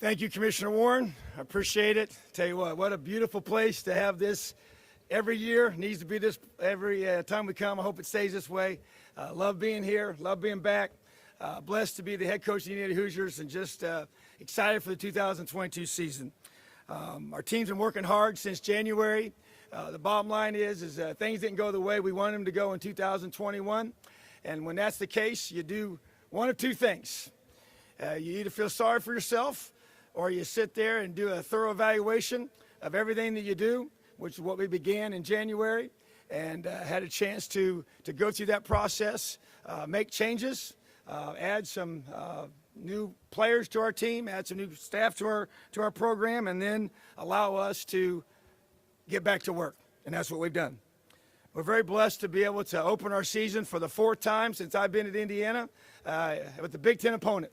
Thank you, Commissioner Warren. I appreciate it. Tell you what a beautiful place to have this every year. Needs to be this every time we come. I hope it stays this way. Love being here. Love being back. Blessed to be the head coach of the Indiana Hoosiers and just excited for the 2022 season. Our team's been working hard since January. The bottom line is things didn't go the way we wanted them to go in 2021. And when that's the case, you do one of two things. You either feel sorry for yourself or you sit there and do a thorough evaluation of everything that you do, which is what we began in January, and had a chance to go through that process, make changes, add some new players to our team, add some new staff to our program, and then allow us to get back to work. And that's what we've done. We're very blessed to be able to open our season for the fourth time since I've been at Indiana with the Big Ten opponent.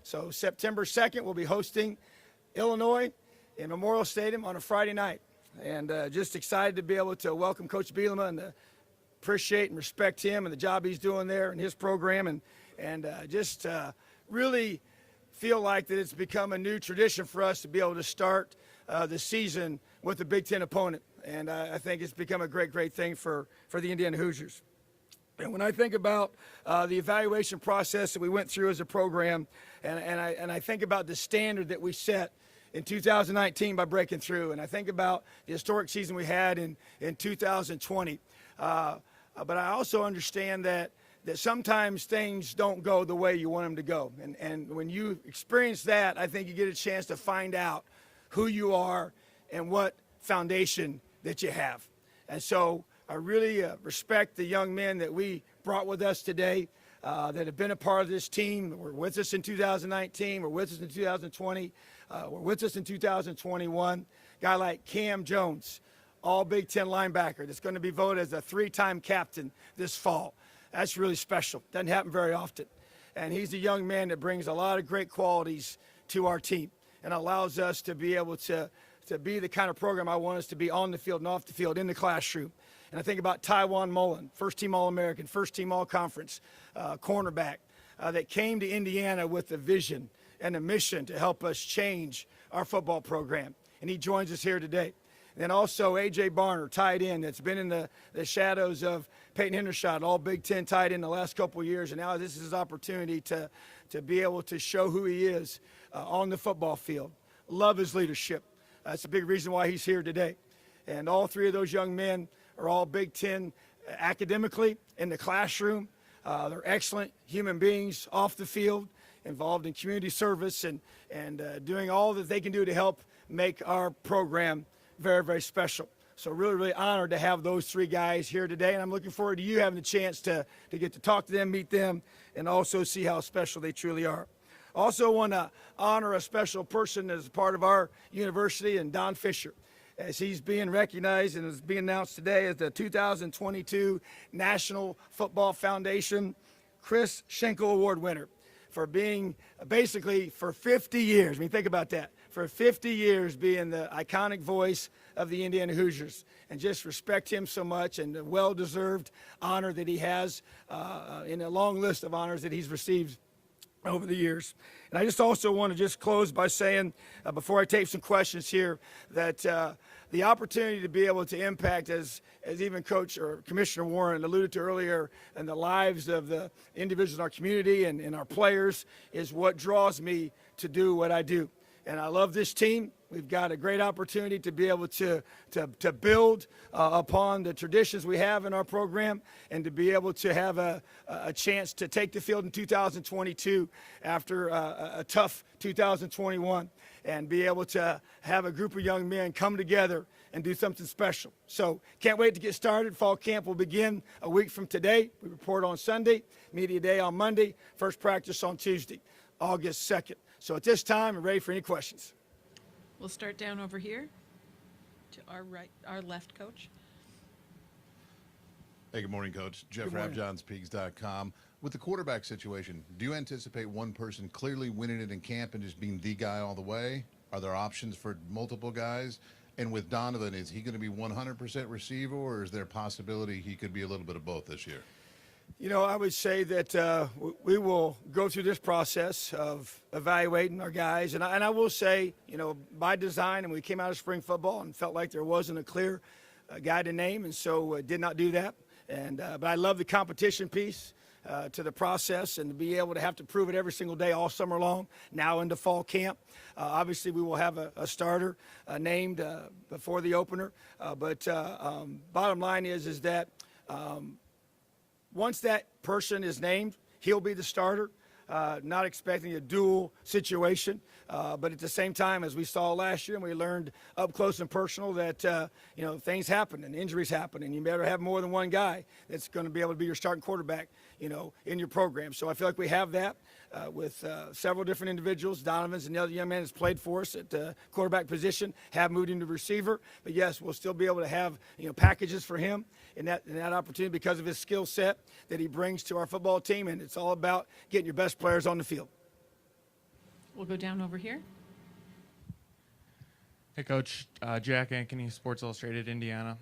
So September 2nd, we'll be hosting Illinois in Memorial Stadium on a Friday night. And just excited to be able to welcome Coach Bielema and to appreciate and respect him and the job he's doing there in his program. And just really feel like that it's become a new tradition for us to be able to start the season with a Big Ten opponent. And I think it's become a great thing for the Indiana Hoosiers. And when I think about the evaluation process that we went through as a program, and I think about the standard that we set in 2019 by breaking through, and I think about the historic season we had in 2020, but I also understand that sometimes things don't go the way you want them to go. And when you experience that, I think you get a chance to find out who you are and what foundation that you have. And so I really respect the young men that we brought with us today that have been a part of this team. Were with us in 2019, were with us in 2020, were with us in 2021. Guy like Cam Jones, all Big Ten linebacker that's going to be voted as a three-time captain this fall. That's really special. Doesn't happen very often. And he's a young man that brings a lot of great qualities to our team and allows us to be able to be the kind of program I want us to be on the field and off the field, in the classroom. And I think about Tywan Mullen, first-team All-American, first-team All-Conference cornerback that came to Indiana with a vision and a mission to help us change our football program. And he joins us here today. And then also A.J. Barner, tight end, that's been in the shadows of Peyton Hendershot, all Big Ten tight end the last couple of years. And now this is his opportunity to be able to show who he is on the football field. Love his leadership. That's a big reason why he's here today. And all three of those young men are all Big Ten academically in the classroom. They're excellent human beings off the field, involved in community service and doing all that they can do to help make our program very special. So really honored to have those three guys here today, and I'm looking forward to you having the chance to get to talk to them, meet them, and also see how special they truly are. Also want to honor a special person as part of our university, and Don Fisher, as he's being recognized and is being announced today as the 2022 National Football Foundation Chris Schenkel Award winner for being basically for 50 years. I mean, think about that. For 50 years being the iconic voice of the Indiana Hoosiers, and just respect him so much and the well-deserved honor that he has in a long list of honors that he's received over the years. And I just also want to just close by saying, before I take some questions here, that the opportunity to be able to impact, as even Coach or Commissioner Warren alluded to earlier, and the lives of the individuals in our community and our players is what draws me to do what I do. And I love this team. We've got a great opportunity to be able to build upon the traditions we have in our program, and to be able to have a chance to take the field in 2022 after a tough 2021, and be able to have a group of young men come together and do something special. So can't wait to get started. Fall camp will begin a week from today. We report on Sunday, media day on Monday, first practice on Tuesday, August 2nd. So at this time, I'm ready for any questions. We'll start down over here to our left, Coach. Hey, good morning, Coach. Jeff Good morning. RabJohnsPeaks.com. With the quarterback situation, do you anticipate one person clearly winning it in camp and just being the guy all the way? Are there options for multiple guys? And with Donovan, is he going to be 100% receiver, or is there a possibility he could be a little bit of both this year? You know, I would say that we will go through this process of evaluating our guys. And I will say, you know, by design, and we came out of spring football and felt like there wasn't a clear guy to name, and so did not do that. But I love the competition piece to the process and to be able to have to prove it every single day all summer long, now into fall camp. Obviously, we will have a starter named before the opener. But bottom line is that once that person is named, he'll be the starter. Not expecting a dual situation, but at the same time, as we saw last year, and we learned up close and personal that you know, things happen and injuries happen, and you better have more than one guy that's going to be able to be your starting quarterback, you know, in your program. So I feel like we have that with several different individuals. Donovan's and the other young man has played for us at the quarterback position, have moved into receiver, but yes, we'll still be able to have, you know, packages for him in that opportunity because of his skill set that he brings to our football team, and it's all about getting your best players on the field. We'll go down over here. Hey, Coach. Jack Ankeny, Sports Illustrated, Indiana.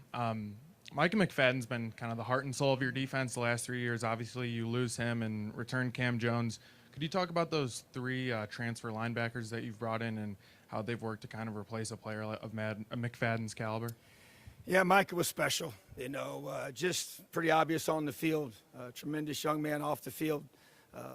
Micah McFadden's been kind of the heart and soul of your defense the last 3 years. Obviously, you lose him and return Cam Jones. Could you talk about those three transfer linebackers that you've brought in and how they've worked to kind of replace a player of McFadden's caliber? Yeah, Micah was special. You know, just pretty obvious on the field. Tremendous young man off the field.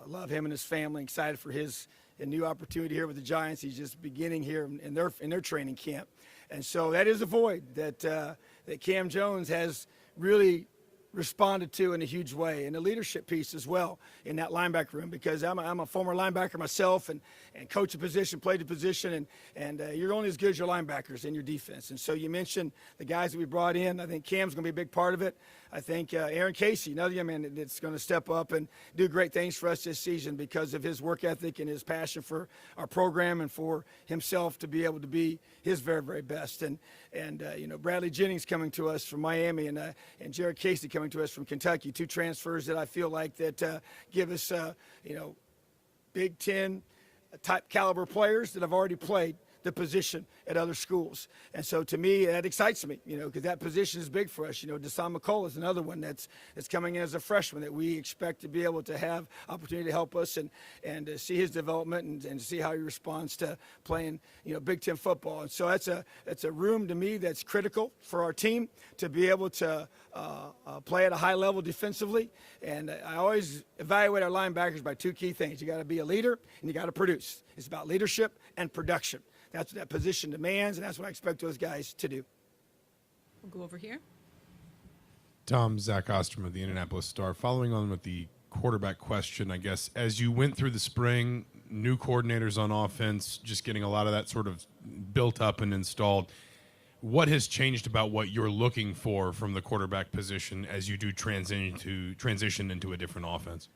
Love him and his family. Excited for his new opportunity here with the Giants. He's just beginning here in their training camp, and so that is a void that Cam Jones has really responded to in a huge way, and the leadership piece as well in that linebacker room, because I'm a former linebacker myself and coached a position, played a position, and you're only as good as your linebackers in your defense. And so you mentioned the guys that we brought in. I think Cam's going to be a big part of it. I think Aaron Casey, another young man that's going to step up and do great things for us this season because of his work ethic and his passion for our program and for himself to be able to be his very, very best. And you know, Bradley Jennings coming to us from Miami and Jared Casey coming to us from Kentucky, two transfers that I feel like that give us, you know, Big Ten type caliber players that have already played the position at other schools. And so to me, that excites me, you know, because that position is big for us. You know, Deshaun McCullough is another one that's coming in as a freshman that we expect to be able to have opportunity to help us and see his development and see how he responds to playing, you know, Big Ten football. And so that's a room to me that's critical for our team to be able to play at a high level defensively. And I always evaluate our linebackers by two key things. You got to be a leader and you got to produce. It's about leadership and production. That's what that position demands, and that's what I expect those guys to do. We'll go over here. Tom, Zach Ostrom of the Indianapolis Star. Following on with the quarterback question, I guess, as you went through the spring, new coordinators on offense, just getting a lot of that sort of built up and installed, what has changed about what you're looking for from the quarterback position as you do transition into a different offense?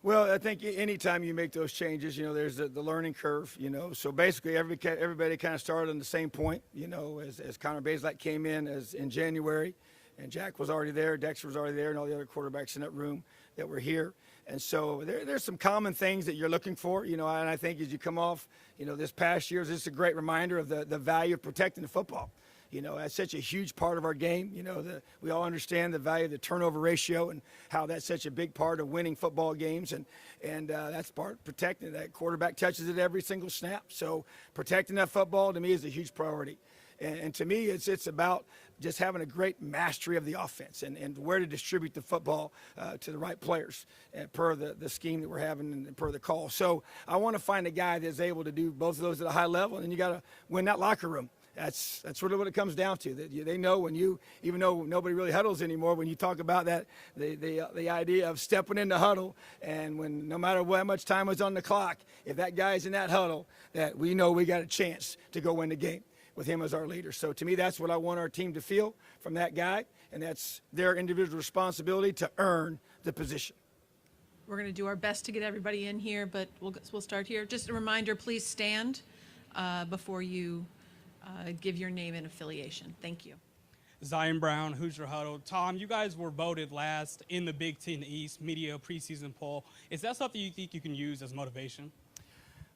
Well, I think anytime you make those changes, you know, there's the learning curve, you know. So basically everybody kind of started on the same point, you know, as Connor Bazelak came in in January, and Jack was already there, Dexter was already there, and all the other quarterbacks in that room that were here. And so there's some common things that you're looking for, you know, and I think as you come off, you know, this past year, this is a great reminder of the value of protecting the football. You know, that's such a huge part of our game. You know, we all understand the value of the turnover ratio and how that's such a big part of winning football games. And that's part protecting that quarterback touches it every single snap. So protecting that football to me is a huge priority. And to me, it's about just having a great mastery of the offense and where to distribute the football to the right players per the scheme that we're having and per the call. So I want to find a guy that's able to do both of those at a high level, and then you got to win that locker room. That's really what it comes down to. That they know when you, even though nobody really huddles anymore, when you talk about that, the idea of stepping in the huddle, and when no matter how much time was on the clock, if that guy's in that huddle, that we know we got a chance to go win the game with him as our leader. So to me, that's what I want our team to feel from that guy, and that's their individual responsibility to earn the position. We're going to do our best to get everybody in here, but we'll start here. Just a reminder, please stand before you give your name and affiliation. Thank you. Zion Brown, Hoosier Huddle. Tom, you guys were voted last in the Big Ten East media preseason poll. Is that something you think you can use as motivation?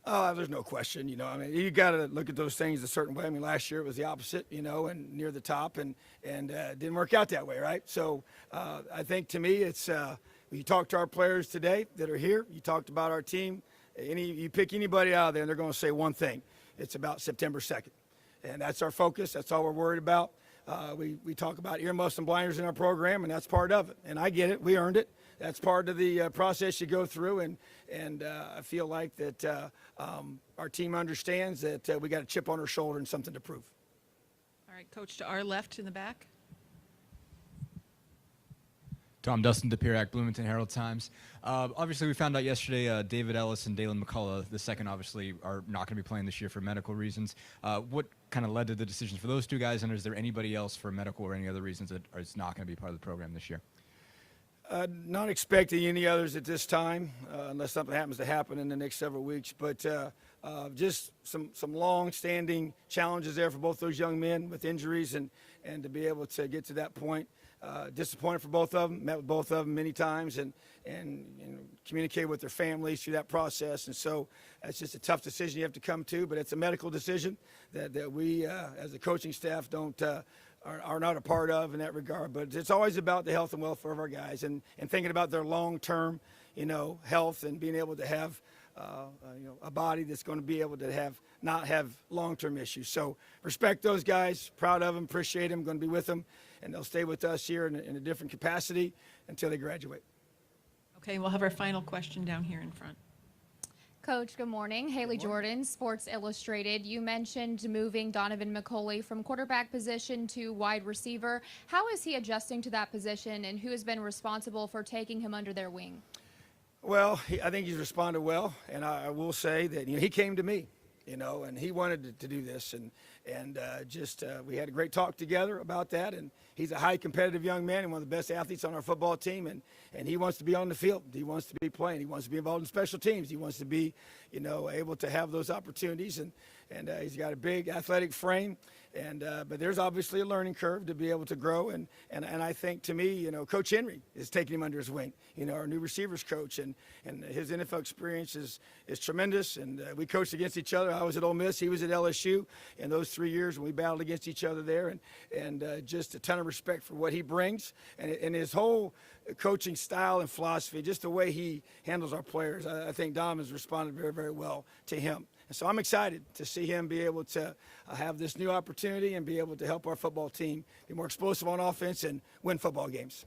There's no question. You know, I mean, you got to look at those things a certain way. I mean, last year it was the opposite, you know, and near the top, and it didn't work out that way, right? So I think to me it's You talk to our players today that are here. You talked about our team. You pick anybody out of there, and they're going to say one thing. It's about September 2nd. And that's our focus. That's all we're worried about. We talk about earmuffs and blinders in our program, and that's part of it. And I get it. We earned it. That's part of the process you go through. And I feel like that our team understands that we got a chip on our shoulder and something to prove. All right, Coach, to our left in the back. Tom, Dustin DePierac, Bloomington Herald-Times. Obviously, we found out yesterday David Ellis and Dalen McCullough, the second, obviously, are not going to be playing this year for medical reasons. What kind of led to the decisions for those two guys, and is there anybody else for medical or any other reasons that is not going to be part of the program this year? Not expecting any others at this time, unless something happens to happen in the next several weeks. But just some long-standing challenges there for both those young men with injuries, and to be able to get to that point. Disappointed for both of them. Met with both of them many times, and communicated with their families through that process. And so it's just a tough decision you have to come to, but it's a medical decision that we, as a coaching staff, are not a part of in that regard. But it's always about the health and welfare of our guys, and thinking about their long-term, health, and being able to have a body that's going to be able to not have long-term issues. So respect those guys, proud of them, appreciate them, going to be with them, and they'll stay with us here in a different capacity until they graduate. Okay, we'll have our final question down here in front. Coach, good morning. Haley Jordan, Sports Illustrated. You mentioned moving Donovan McCulley from quarterback position to wide receiver. How is he adjusting to that position, and who has been responsible for taking him under their wing? Well, I think he's responded well, and I will say that he came to me, and he wanted to do this, and we had a great talk together about that, and he's a high competitive young man and one of the best athletes on our football team, and he wants to be on the field. He wants to be playing. He wants to be involved in special teams. He wants to be, able to have those opportunities, and he's got a big athletic frame. But there's obviously a learning curve to be able to grow, and I think, to me, Coach Henry is taking him under his wing, our new receivers coach, and his NFL experience is tremendous, and we coached against each other. I was at Ole Miss, he was at LSU, in those 3 years when we battled against each other there, and just a ton of respect for what he brings, and his whole coaching style and philosophy, just the way he handles our players. I think Dom has responded very, very well to him. So I'm excited to see him be able to have this new opportunity and be able to help our football team be more explosive on offense and win football games.